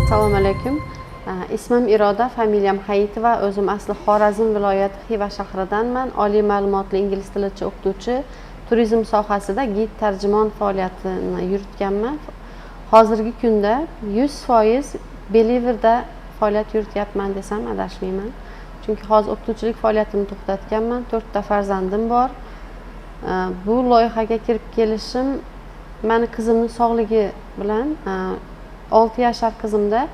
Assalomu alaykum. Ismim Iroda, familiyam Hayitova, o'zim asli Xorazm viloyati Xiva shahridanman. Oliy ma'lumotli ingliz tilichi o'qituvchi, turizm sohasida gid tarjimon faoliyatini yuritganman. Hozirgi kunda 100% Believer'da faoliyat yurityapman desam adashmayman. Chunki hozir o'qituvchilik faoliyatini to'xtatganman. 4 ta farzandim bor. Bu loyihaga kirib kelishim meni qizimning sog'ligi bilan 6 yashar qizimda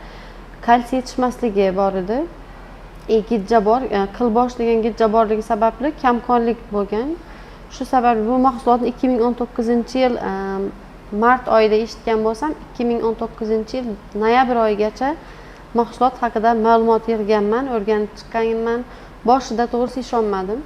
kalsiy yetishmasligi bor edi. Gijja bor, qilbosh degan gijja borligi sababli kamqonlik bo'lgan. Shu sababli bu mahsulotni 2019-yil mart oyida eshitgan bo'lsam, 2019-yil noyabr oyigacha mahsulot haqida ma'lumot yig'ganman, o'rganib chiqqanman. Boshida to'g'risi ishonmadim.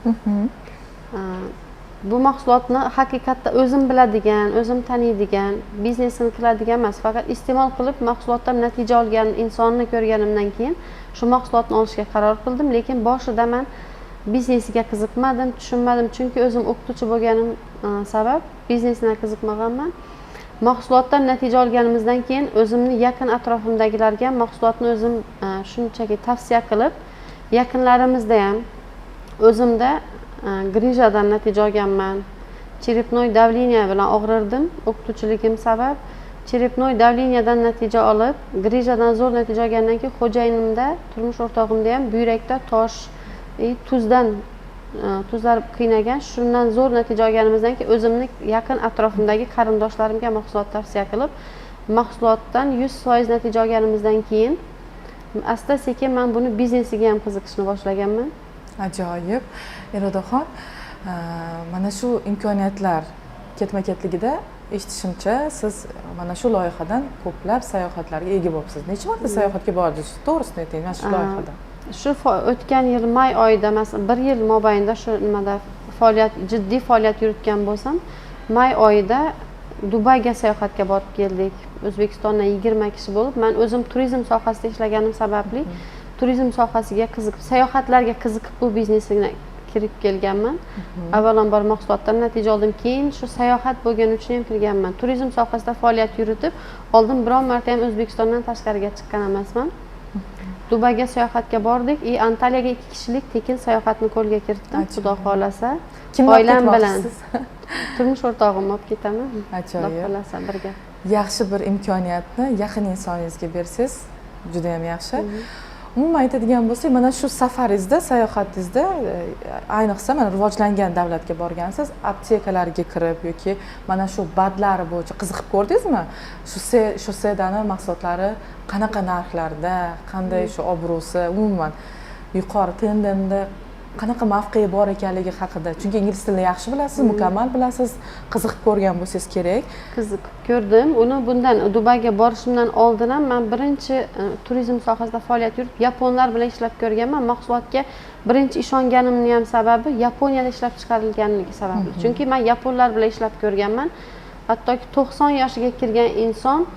Bu mahsulotni haqiqatda o'zim biladigan, o'zim taniydigan, biznesini qiladigan emas, faqat iste'mol qilib mahsulotdan natija olgan insonni ko'rganimdan keyin shu mahsulotni olishga qaror qildim, lekin boshida men biznesiga qiziqmadim, tushunmadim, chunki o'zim o'qituvchi bo'lganim sabab biznesga qiziqmaganman. Mahsulotdan natija olganimizdan keyin o'zimni yaqin atrofimdagilarga mahsulotni o'zim shunchaki tavsiya qilib, yaqinlarimizda ham o'zimda grijadan natija olganman. Cherepnoy davleniya bilan og'rirdim o'qituvchiligim sabab. Cherepnoy davleniyadan natija olib, grijadan zo'r natija olgandan keyin xo'jayinimda, turmush o'rtog'imda ham buyrakda tosh, tuzlar qiynagan. Shundan zo'r natija olganimizdan keyin o'zimni yaqin atrofimdagi qarindoshlarimga mahsulot tavsiya qilib, mahsulotdan 100% natija olganimizdan keyin asta-sekin men buni biznesiga ham qiziqishni boshlaganman. Ajoyib. Irodaxon, mana shu imkoniyatlar ketma-ketligida eshitishimcha, siz mana shu loyihadan ko'plab sayohatlarga ega bo'libsiz. Necha marta sayohatga bordingiz? To'g'risini ayting, mana shu loyihada. Shu o'tgan yil may oyida, masalan, 1 yil mobaynida shu nimada jiddiy faoliyat yuritgan bo'lsam, may oyida Dubayga sayohatga borib keldik. O'zbekistondan 20 kishi bo'lib, men o'zim turizm sohasida ishlaganim sababli turizm sohasiga qiziqib, sayohatlarga qiziqib bu biznesga kirib kelganman. Avvalambor mahsulotdan natija oldim, keyin shu sayohat bo'lgani uchun ham kirganman. Turizm sohasida faoliyat yuritib, oldin biron marta ham O'zbekistondan tashqariga chiqqan emasman. Dubayga sayohatga bordik, Antaliyaga 2 kishilik tekin sayohatni qo'lga kiritdim, Xudo xolasa. Oilam bilan. Turmush o'rtog'imni olib ketaman. Xudo xolasa birga. Yaxshi bir imkoniyatni yaqin insoningizga bersangiz, juda ham yaxshi. Umuman aytadigan bo'lsak, mana shu safaringizda, sayohatingizda, ayniqsa mana rivojlangan davlatga borgansiz, aptekalarga kirib yoki mana shu badlari bo'yicha qiziqib ko'rdingizmi? Shu sedani mahsulotlari qanaqa narxlarda, qanday shu obro'si, umuman yuqori tendenda qanaqa mavqei bor ekanligi haqida. Chunki ingliz tilini yaxshi bilasiz, mukammal bilasiz, qiziqib ko'rgan bo'lsangiz kerak. Qiziqib ko'rdim. Uni bundan Dubayga borishimdan oldin ham men birinchi turizm sohasida faoliyat yuritib, yaponlar bilan ishlab ko'rganman. Mahsulotga birinchi ishonganimning ham sababi Yaponiyada ishlab chiqarilganligi sababli. Chunki men yaponlar bilan ishlab ko'rganman. Hattoki 90 yoshiga kirgan inson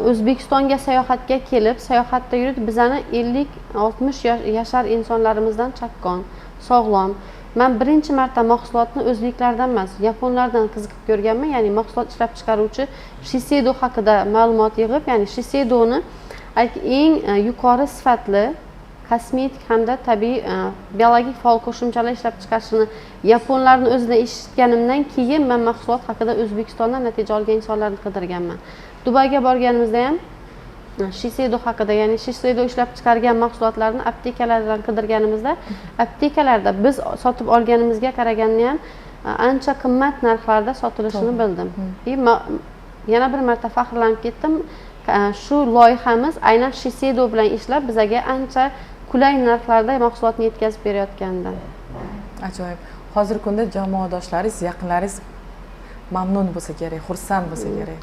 O'zbekistonga sayohatga kelib, sayohatda yurib, bizani 50-60 yashar insonlarimizdan chaqqon, sog'lom. Men birinchi marta mahsulotni o'zbeklardan emas, yaponlardan qiziqib ko'rganman. Ya'ni mahsulot ishlab chiqaruvchi Shiseido haqida ma'lumot yig'ib, ya'ni Shiseidoni eng yuqori sifatli kosmetik hamda tabiiy biologik faol qo'shimchalar ishlab chiqarishini yaponlarning o'zidan eshitganimdan keyin men mahsulot haqida O'zbekistondan natija olgan insonlarni qidirganman. Dubayga borganimizda ham Shiseido haqida, ya'ni Shiseido ishlab chiqargan mahsulotlarni aptekalardan qidirganimizda, aptekalarda biz sotib olganimizga qaraganda ham ancha qimmat narxlarda sotilishini bildim. Yana bir marta faxrlanib ketdim. Shu loyihamiz aynan Shiseido bilan ishlab bizga ancha qulay narxlarda mahsulotni yetkazib berayotganidan. Ajoyib. Hozirgi kunda jamoadoshlaringiz, yaqinlaringiz mamnun bo'lsa kerak, xursand bo'lsa kerak.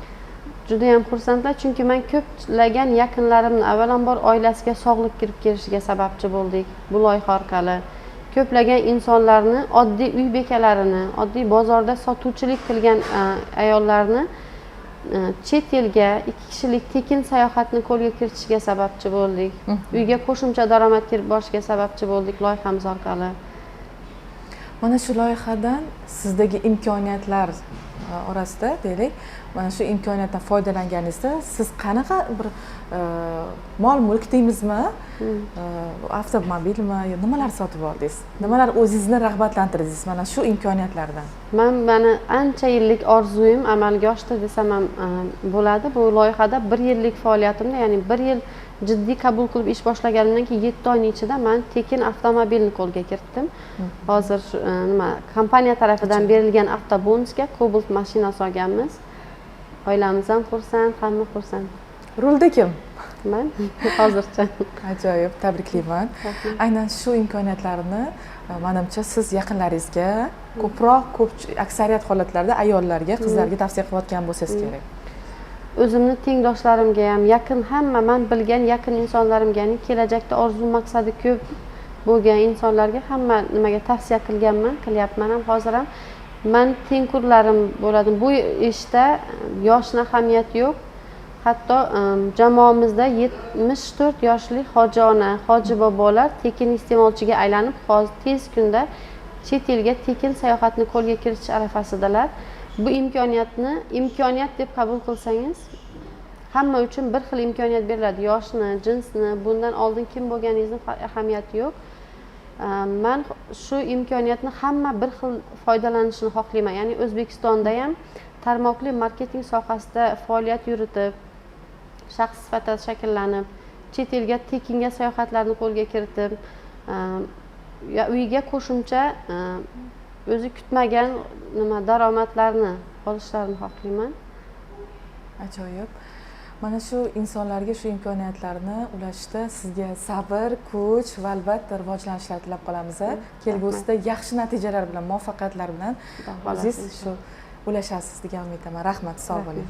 Juda ham xursandlar, chunki men ko'plagan yaqinlarimni avvalambor oilasiga sog'lik kirib kelishiga sababchi bo'ldik bu loyiha orqali. Ko'plagan insonlarni, oddiy uy bekalarini, oddiy bozorda sotuvchilik qilgan ayollarni chet elga 2 kishilik tekin sayohatni qo'lga kiritishiga sababchi bo'ldik. Uyga qo'shimcha daromad kirib borishiga sababchi bo'ldik loyihamiz orqali. Mana shu loyihadan sizdagi imkoniyatlar orasida deylik, mana shu imkoniyatdan foydalanganingizda siz qanaqa bir mol mulk deymizmi, avtomobilmi, nimalar sotib oldingiz? Nimalar o'zingizni rag'batlantirdingiz mana shu imkoniyatlardan? Mani ancha yillik orzuyim amalga oshdi desam ham bo'ladi. Bu loyihada 1 yillik faoliyatimda, ya'ni 1 yil jiddiy qabul qilib ish boshlaganimdan keyin 7 oyning ichida men tekin avtomobilni qo'lga kiritdim. Hozir kompaniya tarafidan berilgan avtobonusga Cobalt mashinasi olganmiz. Oilamiz ham xursand, hamma xursand. Rulda kim? Men hozircha. Ajoyib, tabriklayman. Aynan shu imkoniyatlarni menimcha siz yaqinlaringizga ko'proq aksariyat holatlarda ayollarga, qizlarga tavsiya qilayotgan bo'lsangiz kerak. O'zimni tengdoshlarimga ham, yaqin hamma men bilgan yaqin insonlarimga, ya'ni kelajakda orzu maqsadi ko'p bo'lgan insonlarga hamma nimaga tavsiya qilganman, qilyapman ham hozir ham. Men tengqurlarim bo'ladi. Bu ishda yoshning ahamiyati yo'q. Hatto jamoamizda 74 yoshli hoji ona, hoji bobolar tekin iste'molchiga aylanib, hozir tez kunda chet elga tekin sayohatni qo'lga kiritish arafasidalar. Bu imkoniyatni imkoniyat deb qabul qilsangiz, hamma uchun bir xil imkoniyat beriladi. Yoshni, jinsni, bundan oldin kim bo'lganingizni ahamiyati yo'q. Men shu imkoniyatni hamma bir xil foydalanishini xohlayman. Ya'ni O'zbekistonda ham tarmoqli marketing sohasida faoliyat yuritib, shaxs sifatida shakllanib, chet elga tekinga sayohatlarni qo'lga kiritib, uyiga qo'shimcha o'zi kutmagan daromadlarni olishlarini xohlayman. Ajoyib. Mana shu insonlarga shu imkoniyatlarni ulashishda sizga sabr, kuch va albatta rivojlanishlar tilab qolamiz. Kelgusida yaxshi natijalar bilan, muvaffaqiyatlar bilan o'zingiz shu ulashasiz degan umiddaman. Rahmat, sog' bo'ling.